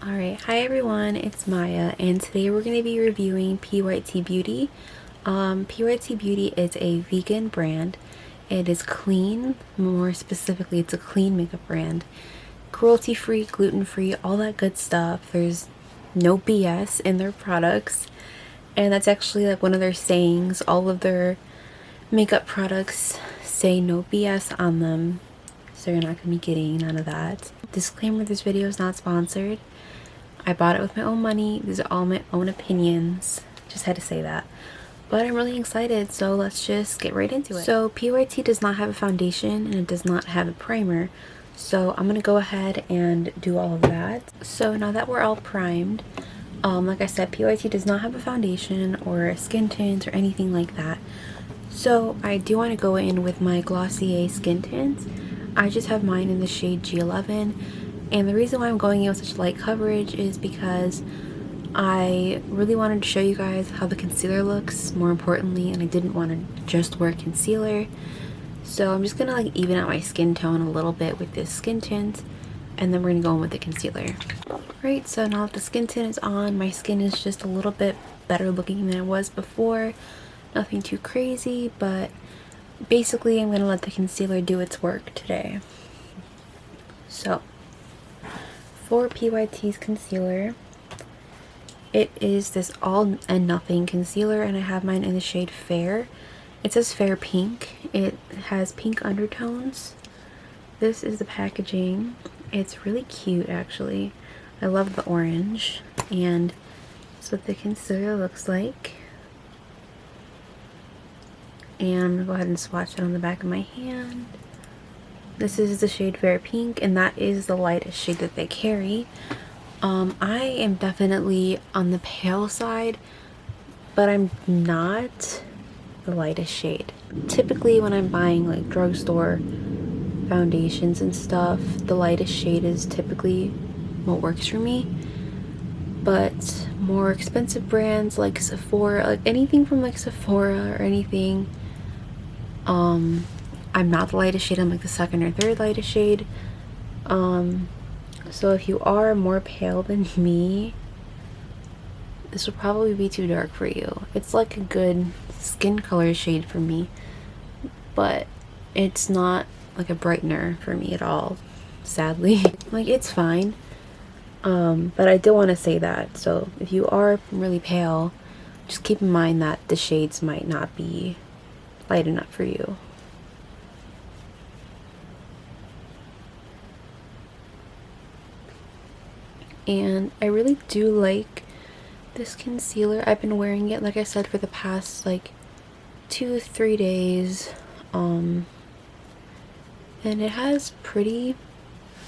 Alright, hi everyone, it's Maya, and today we're going to be reviewing PYT Beauty. PYT Beauty is a vegan brand. It is clean, more specifically it's a clean makeup brand. Cruelty-free, gluten-free, all that good stuff. There's no BS in their products, and that's actually like one of their sayings. All of their makeup products say no BS on them, so you're not going to be getting none of that. Disclaimer, this video is not sponsored. I bought it with my own money. These are all my own opinions. Just had to say that. But I'm really excited, so let's just get right into it. So PYT does not have a foundation and it does not have a primer. So I'm going to go ahead and do all of that. So now that we're all primed, like I said, PYT does not have a foundation or a skin tint or anything like that. So I do want to go in with my Glossier skin tint. I just have mine in the shade G11. And the reason why I'm going in with such light coverage is because I really wanted to show you guys how the concealer looks, more importantly, and I didn't want to just wear concealer. So I'm just going to like even out my skin tone a little bit with this skin tint, and then we're going to go in with the concealer. Right, so now that the skin tint is on, my skin is just a little bit better looking than it was before. Nothing too crazy, but basically I'm going to let the concealer do its work today. So for PYT's concealer, it is this all and nothing concealer, and I have mine in the shade Fair. It says Fair Pink. It has pink undertones. This is the packaging. It's really cute actually. I love the orange, and that's what the concealer looks like. And I'm gonna go ahead and swatch it on the back of my hand. This is the shade Fair Pink, and that is the lightest shade that they carry. I am definitely on the pale side, but I'm not the lightest shade. Typically when I'm buying like drugstore foundations and stuff, the lightest shade is typically what works for me. But more expensive brands like Sephora, like anything from like Sephora or anything, I'm not the lightest shade. I'm like the second or third lightest shade. So if you are more pale than me, this will probably be too dark for you. It's like a good skin color shade for me, but it's not like a brightener for me at all, sadly. Like, it's fine, but I do want to say that. So if you are really pale, just keep in mind that the shades might not be light enough for you. And I really do like this concealer. I've been wearing it, like I said, for the past like 2-3 days, and it has pretty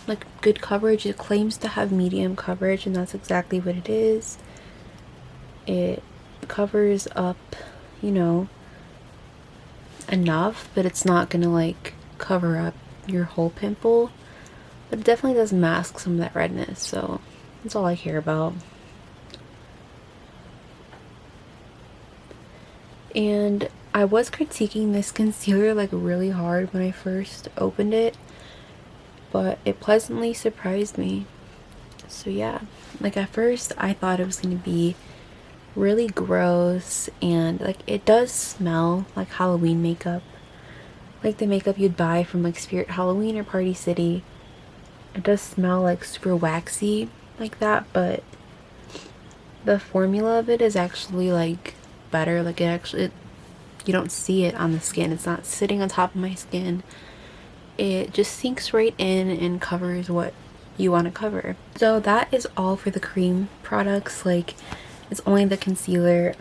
like good coverage. It claims to have medium coverage, and that's exactly what it is. It covers up, you know, enough, but it's not gonna like cover up your whole pimple, but it definitely does mask some of that redness, so that's all I care about. And I was critiquing this concealer like really hard when I first opened it, but it pleasantly surprised me. So yeah, like at first I thought it was going to be really gross, and like it does smell like Halloween makeup, like the makeup you'd buy from like Spirit Halloween or Party City. It does smell like super waxy like that, but the formula of it is actually like better. Like you don't see it on the skin. It's not sitting on top of my skin. It just sinks right in and covers what you want to cover. So that is all for the cream products. Like, it's only the concealer.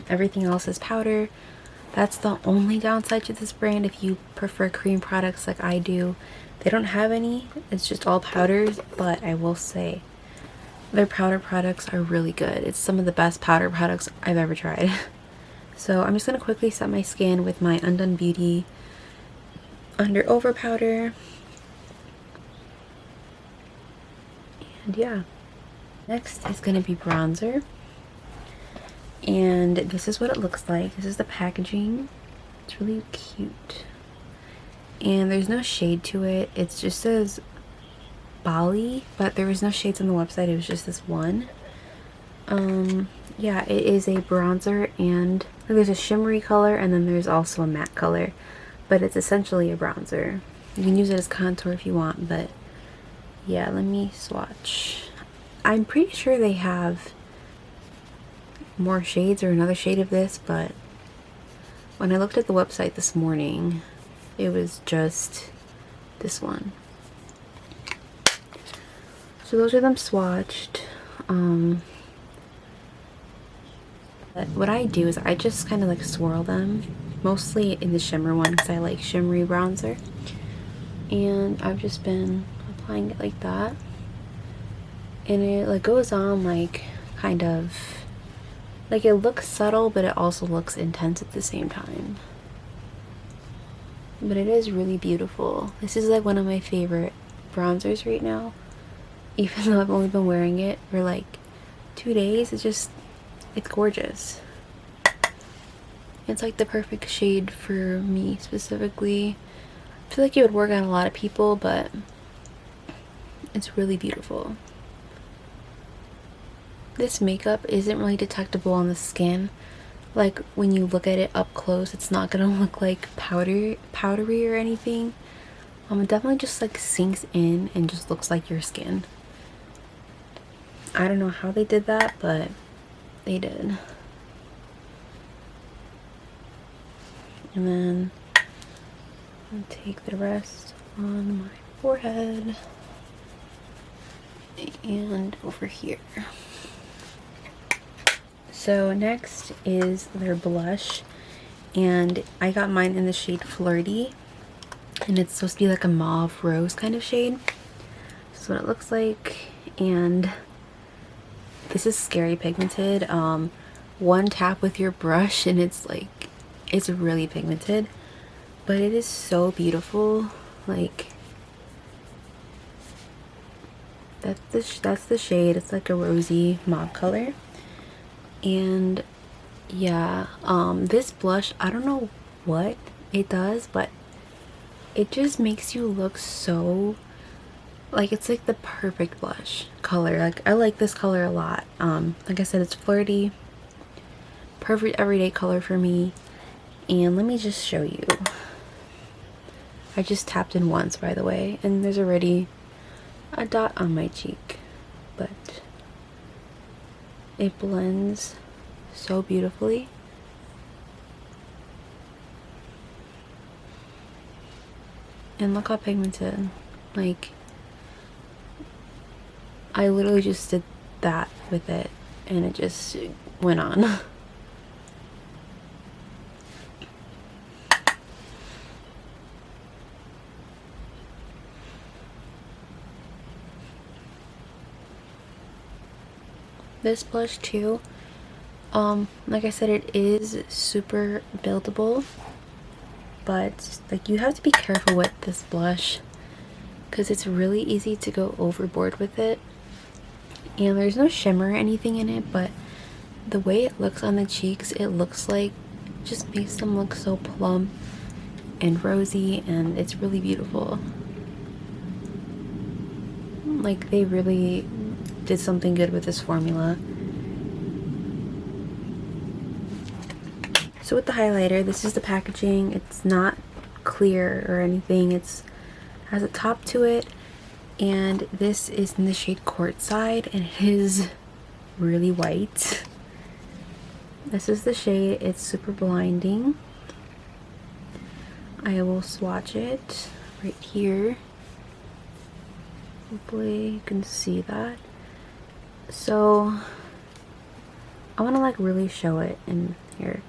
Everything else is powder. That's the only downside to this brand. If you prefer cream products like I do, they don't have any. It's just all powders, but I will say their powder products are really good. It's some of the best powder products I've ever tried. So I'm just going to quickly set my skin with my Undone Beauty Under Over Powder. And yeah. Next is going to be bronzer. And this is what it looks like. This is the packaging. It's really cute. And there's no shade to it. It just says Bali, but there was no shades on the website. It was just this one. Yeah, it is a bronzer, and there's a shimmery color and then there's also a matte color, but it's essentially a bronzer. You can use it as contour if you want, but yeah, let me swatch. I'm pretty sure they have more shades or another shade of this, but when I looked at the website this morning, it was just this one. So those are them swatched. But what I do is I just kind of like swirl them, mostly in the shimmer one because I like shimmery bronzer. And I've just been applying it like that. And it like goes on like kind of, like it looks subtle, but it also looks intense at the same time. But it is really beautiful. This is like one of my favorite bronzers right now. Even though I've only been wearing it for like 2 days, it's gorgeous. It's like the perfect shade for me specifically. I feel like it would work on a lot of people, but it's really beautiful. This makeup isn't really detectable on the skin. Like when you look at it up close, it's not gonna look like powdery or anything. It definitely just like sinks in and just looks like your skin. I don't know how they did that, but they did. And then I'll take the rest on my forehead and over here. So next is their blush, and I got mine in the shade Flirty, and it's supposed to be like a mauve rose kind of shade. This is what it looks like, and this is scary pigmented. One tap with your brush and it's really pigmented, but it is so beautiful. Like that's the shade. It's like a rosy mauve color. And yeah, this blush, I don't know what it does, but it just makes you look so, like, it's like the perfect blush color. Like, I like this color a lot. Like I said, it's Flirty, perfect everyday color for me. And let me just show you. I just tapped in once, by the way, and there's already a dot on my cheek, but it blends so beautifully. And look how pigmented. Like, I literally just did that with it and it just went on. This blush too, like I said, it is super buildable, but like you have to be careful with this blush because it's really easy to go overboard with it. And there's no shimmer or anything in it, but the way it looks on the cheeks, it looks like, just makes them look so plump and rosy, and it's really beautiful. Like, they really did something good with this formula. So with the highlighter, this is the packaging. It's not clear or anything. It has a top to it, and this is in the shade Courtside, and it is really white. This is the shade. It's super blinding. I will swatch it right here. Hopefully you can see that. So I want to like really show it in here.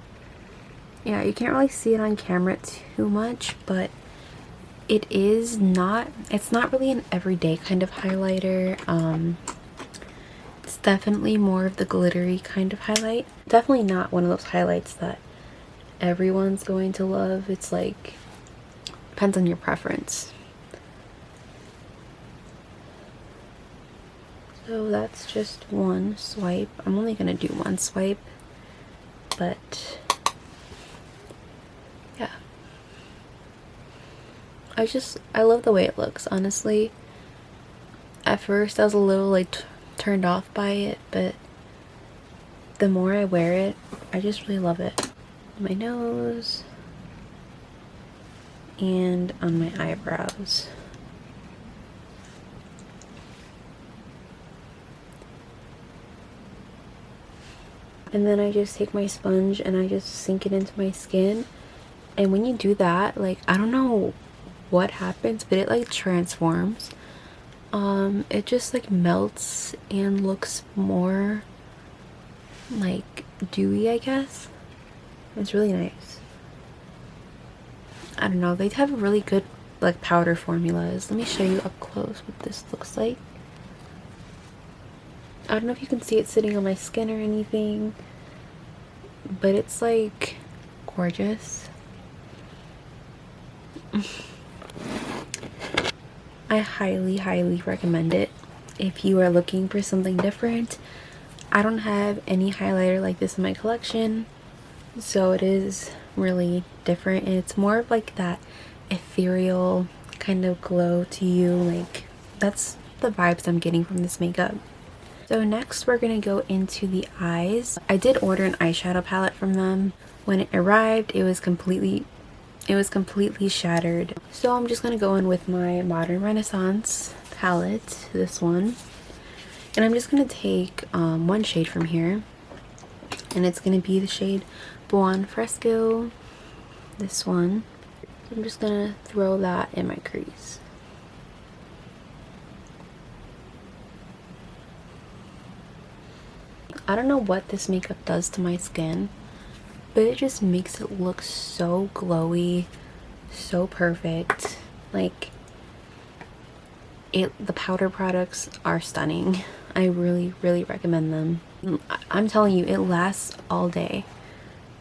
Yeah, you can't really see it on camera too much, but it's not really an everyday kind of highlighter. It's definitely more of the glittery kind of highlight. Definitely not one of those highlights that everyone's going to love. It's like, depends on your preference. So that's just one swipe. I'm only gonna do one swipe, but yeah. I love the way it looks, honestly. At first I was a little like turned off by it, but the more I wear it, I just really love it. My nose and on my eyebrows. And then I just take my sponge and I just sink it into my skin. And when you do that, like, I don't know what happens, but it like transforms. It just like melts and looks more like dewy, I guess. It's really nice. I don't know, they have really good like powder formulas. Let me show you up close what this looks like. I don't know if you can see it sitting on my skin or anything, but it's like gorgeous. I highly recommend it if you are looking for something different. I don't have any highlighter like this in my collection, so it is really different. And it's more of like that ethereal kind of glow to you. Like, that's the vibes I'm getting from this makeup. So next we're gonna go into the eyes. I did order an eyeshadow palette from them. When it arrived, it was completely shattered. So I'm just gonna go in with my Modern Renaissance palette, this one. And I'm just gonna take one shade from here. And it's gonna be the shade Buon Fresco, this one. So I'm just gonna throw that in my crease. I don't know what this makeup does to my skin, but it just makes it look so glowy, so perfect. Like, the powder products are stunning. I really recommend them. I'm telling you, it lasts all day.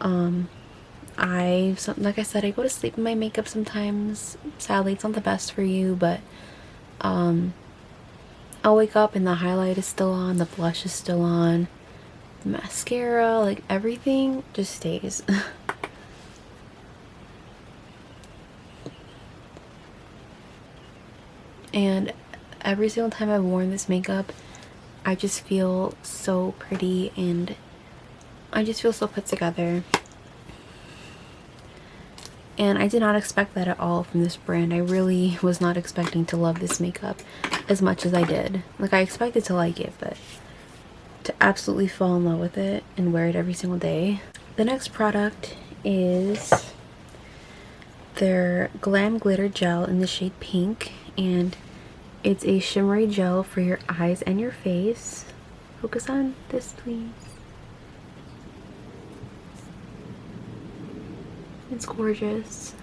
Like I said, I go to sleep in my makeup sometimes. Sadly, it's not the best for you, but I'll wake up and the highlight is still on, the blush is still on, the mascara, like everything just stays. And every single time I've worn this makeup, I just feel so pretty and I just feel so put together. And I did not expect that at all from this brand. I really was not expecting to love this makeup as much as I did. Like, I expected to like it, but to absolutely fall in love with it and wear it every single day. The next product is their Glam Glitter Gel in the shade Pink, and it's a shimmery gel for your eyes and your face. Focus on this, please. It's gorgeous.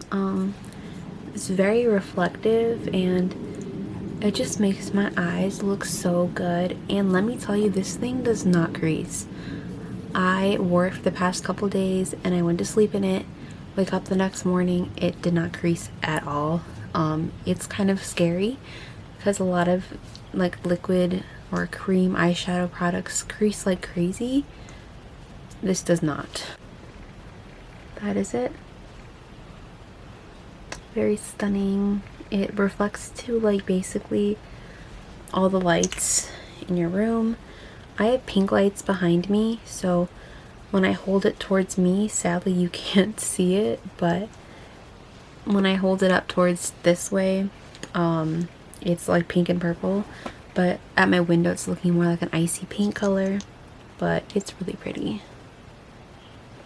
It's very reflective and it just makes my eyes look so good. And let me tell you, this thing does not crease. I wore it for the past couple days and I went to sleep in it. Wake up the next morning, it did not crease at all. It's kind of scary because a lot of like liquid or cream eyeshadow products crease like crazy. This does not. That is it. Very stunning. It reflects to like basically all the lights in your room. I have pink lights behind me, so when I hold it towards me, sadly you can't see it, but when I hold it up towards this way, it's like pink and purple, but at my window it's looking more like an icy pink color, but it's really pretty.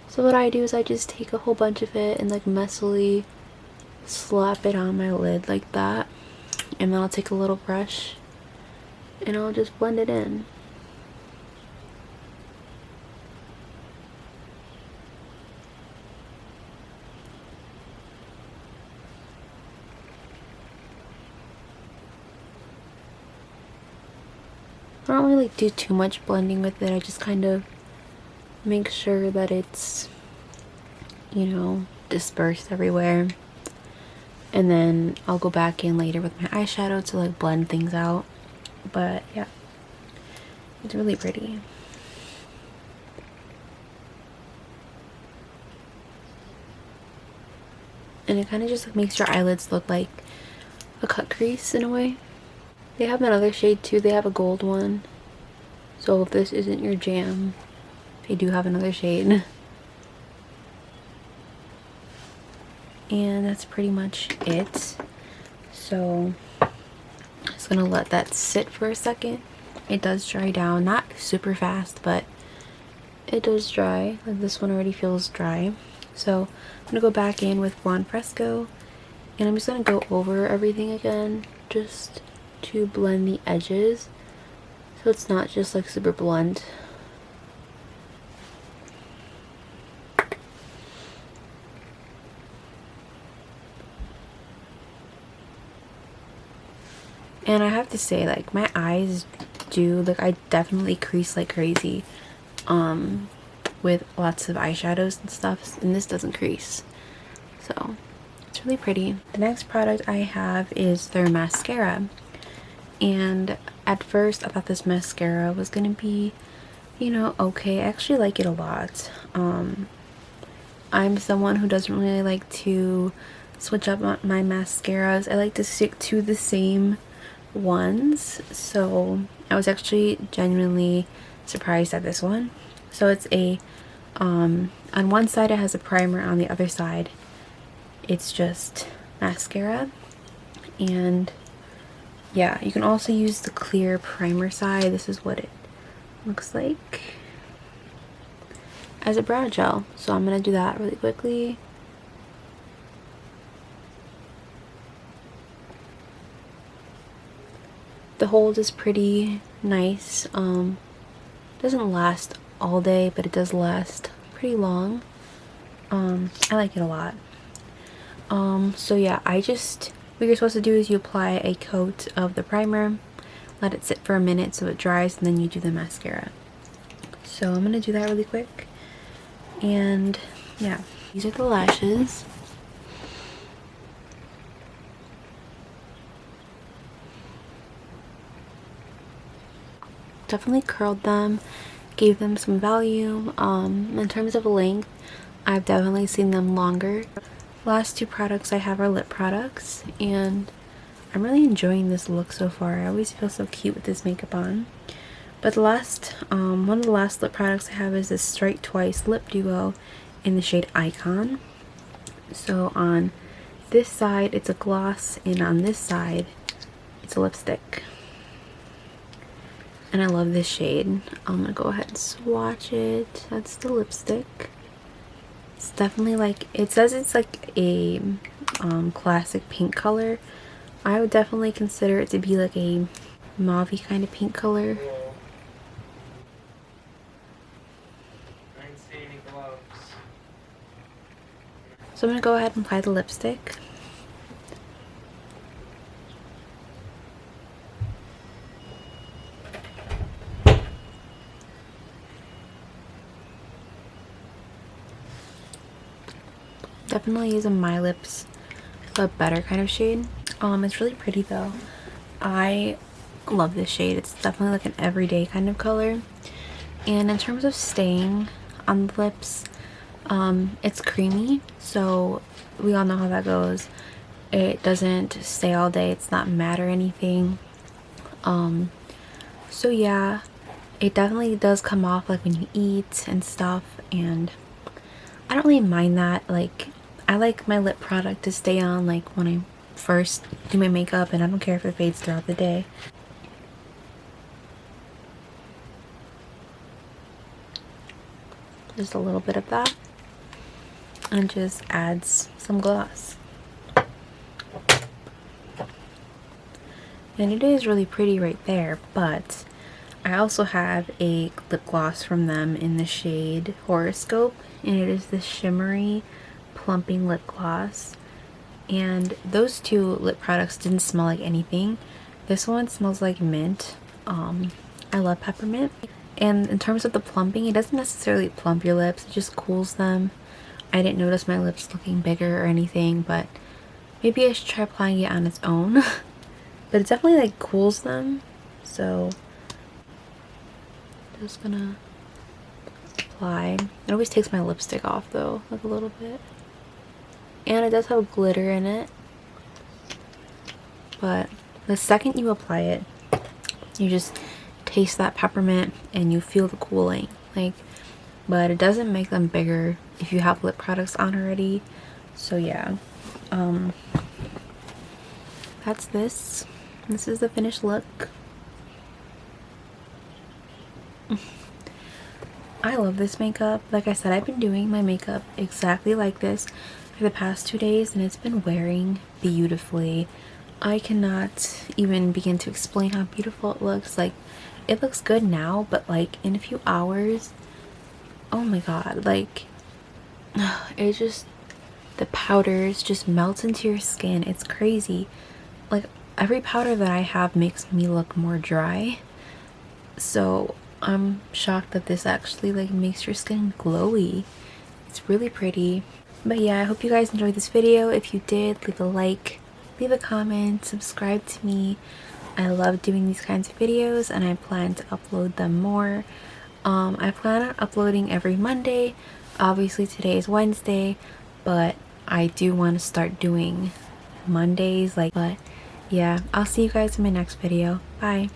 So what I do is I just take a whole bunch of it and like messily slap it on my lid like that, and then I'll take a little brush and I'll just blend it in. I don't really do too much blending with it. I just kind of make sure that it's, you know, dispersed everywhere. And then I'll go back in later with my eyeshadow to like blend things out. But yeah, it's really pretty. And it kind of just like makes your eyelids look like a cut crease in a way. They have another shade too. They have a gold one. So if this isn't your jam, they do have another shade. And that's pretty much it. So I'm just gonna let that sit for a second. It does dry down, not super fast, but it does dry. Like this one already feels dry. So I'm gonna go back in with Buon Fresco, and I'm just gonna go over everything again just to blend the edges so it's not just like super blunt. And I have to say, like, my eyes do, like, I definitely crease like crazy with lots of eyeshadows and stuff, and this doesn't crease, so it's really pretty. The next product I have is their mascara, and at first I thought this mascara was gonna be, you know, okay. I actually like it a lot. I'm someone who doesn't really like to switch up my mascaras. I like to stick to the same ones, so I was actually genuinely surprised at this one. So it's a on one side it has a primer, on the other side it's just mascara. And yeah, you can also use the clear primer side. This is what it looks like as a brow gel, so I'm gonna do that really quickly. The hold is pretty nice. Doesn't last all day, but it does last pretty long. I like it a lot. So yeah, what you're supposed to do is you apply a coat of the primer, let it sit for a minute so it dries, and then you do the mascara. So I'm gonna do that really quick. And yeah, these are the lashes. Definitely curled them, gave them some volume. In terms of length, I've definitely seen them longer. Last two products I have are lip products, and I'm really enjoying this look so far. I always feel so cute with this makeup on. But the last, one of the last lip products I have is this Strike Twice Lip Duo in the shade Icon. So on this side it's a gloss, and on this side it's a lipstick. And I love this shade. I'm gonna go ahead and swatch it. That's the lipstick. It's definitely like, it says it's like a classic pink color. I would definitely consider it to be like a mauve-y kind of pink color. So I'm gonna go ahead and apply the lipstick. Definitely use a My Lips, a better kind of shade. It's really pretty though. I love this shade. It's definitely like an everyday kind of color. And in terms of staying on the lips, it's creamy, so we all know how that goes. It doesn't stay all day. It's not matte or anything. So yeah, it definitely does come off like when you eat and stuff, and I don't really mind that. Like, I like my lip product to stay on like when I first do my makeup, and I don't care if it fades throughout the day. Just a little bit of that, and just adds some gloss. And it is really pretty right there, but I also have a lip gloss from them in the shade Horoscope, and it is this shimmery plumping lip gloss. And those two lip products didn't smell like anything. This one smells like mint. I love peppermint. And in terms of the plumping, it doesn't necessarily plump your lips, it just cools them. I didn't notice my lips looking bigger or anything, but maybe I should try applying it on its own. But it definitely like cools them. So just gonna apply. It always takes my lipstick off though, like a little bit. And it does have glitter in it, but the second you apply it, You just taste that peppermint and you feel the cooling, like, but it doesn't make them bigger if you have lip products on already. So yeah, that's this. This is the finished look. I love this makeup. Like I said, I've been doing my makeup exactly like this for the past 2 days and it's been wearing beautifully. I cannot even begin to explain how beautiful it looks. Like, it looks good now, but like in a few hours, oh my god, like it just, the powders just melt into your skin. It's crazy. Like, every powder that I have makes me look more dry, so I'm shocked that this actually like makes your skin glowy. It's really pretty. But yeah, I hope you guys enjoyed this video. If you did, leave a like, leave a comment, subscribe to me. I love doing these kinds of videos and I plan to upload them more. I plan on uploading every Monday. Obviously today is Wednesday, but I do want to start doing Mondays, like, but yeah, I'll see you guys in my next video. Bye.